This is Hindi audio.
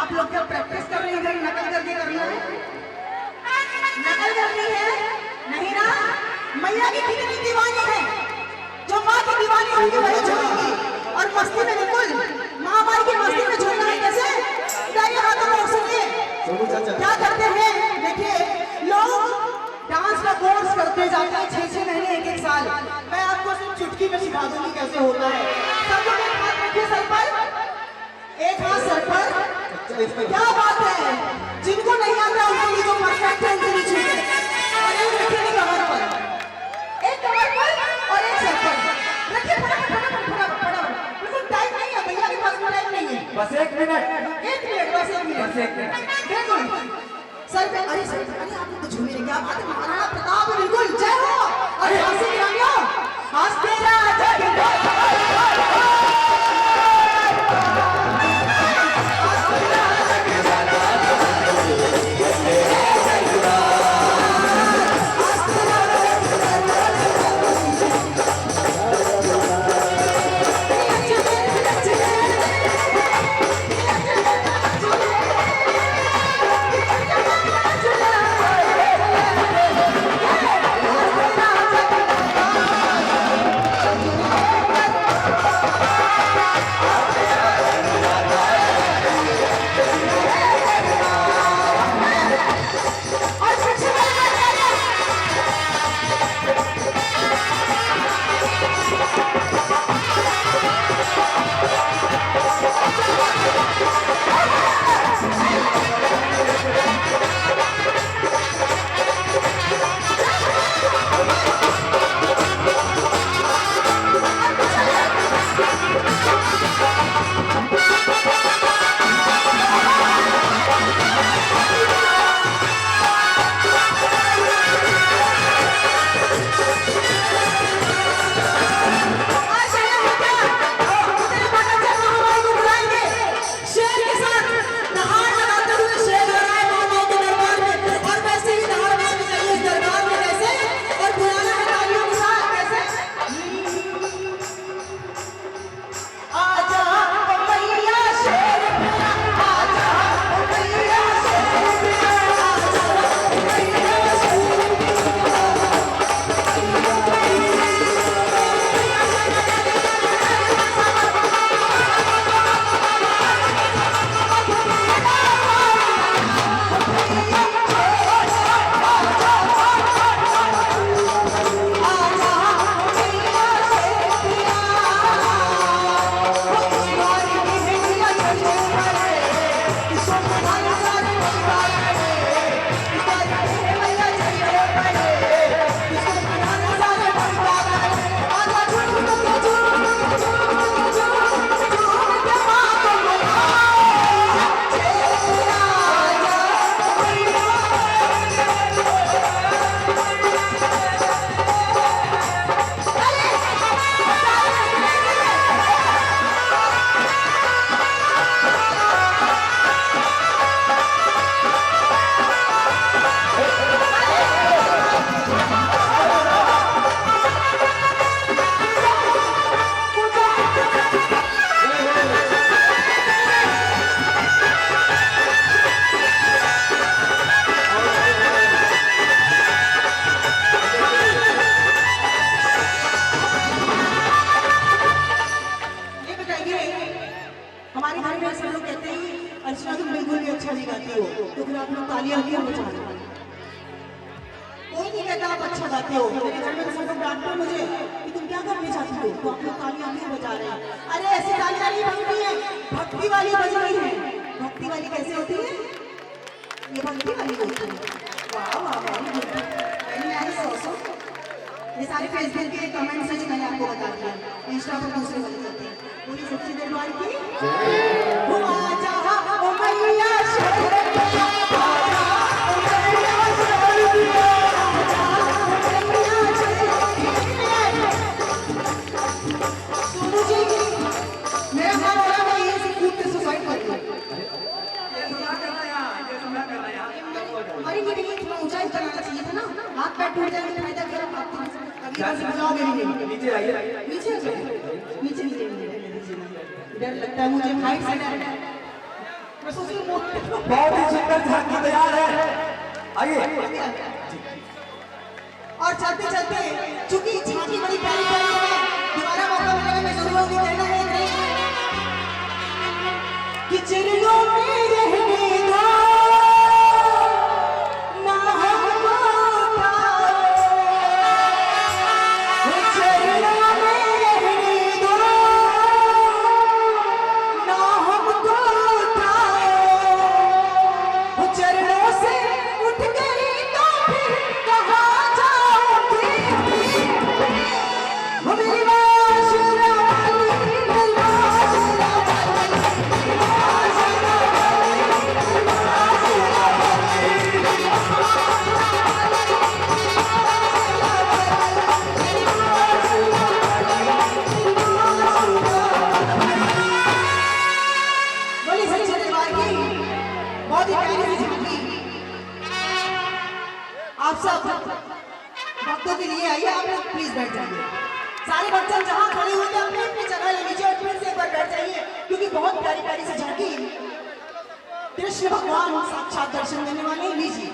आप लोग क्या प्रैक्टिस कर रहे हैं, इधर नकल करके करना है? नकल करनी है नहीं ना? मैया की कितनी दीवानी है, जो माँ की दीवानी होगी वही झूमेगी। और मस्ती में बिल्कुल माँ बाई की मस्ती में झूमना है कैसे? इधर हाथों में सुनिए क्या करते हैं। देखिए लोग डांस का कोर्स करते जाते हैं 6-6 महीने 1-1 साल। मैं आपको सिर्फ चुटकी में सिखा दूंगी कैसे होता है। सब लोग एक हाथ रखिए सर पर, एक हाथ सर पर। क्या बात है, जिनको नहीं आता उनके लिए जो परफेक्ट है उनके लिए छूटे। और एक रखिए कमर पर, एक कमर पर और एक सर पर रखिए। फटाफट बिल्कुल टाइम नहीं है भैया के पास, टाइम नहीं है। बस 1 मिनट, 1 मिनट, बस 1 मिनट, बस 1 मिनट। बिल्कुल सर पे। अरे सर, अरे आप लोग तो झूमे क्या बात है, महाराणा प्रताप बिल्कुल जय हो। और झांसी की रानियों हंसते राजा की नीचे आइए, नीचे नीचे नीचे डर लगता है मुझे, हाइट से डर। बहुत ही सुंदर झांकी तैयार है, आइए। और चलते चलते चूंकि झांकी बड़ी प्यारी प्यारी है, दोबारा मौका मिलेगा मैं जरूर आऊंगी। कहना है कि चिड़ियों में रहने दो ना हमको उठाओ, चिड़ियों में रहने दो ना हमको उठाओ, चरणों से उठ गई तो फिर कहाँ जाओगे। वो मेरी बांसुरी वाली, मेरी बांसुरी बोली सच्चे दरबार की बहुत ही प्यारी सी झांकी। आप सब भक्तों के लिए आइए, आप लोग प्लीज बैठ जाइए। सारे भक्तजन जहां खड़े हुए थे अपनी अपनी जगह ले लीजिए और फिर से एक बार बैठ जाइए, क्योंकि बहुत प्यारी प्यारी सी झांकी कृष्ण भगवान साक्षात दर्शन देने वाले। लीजिए।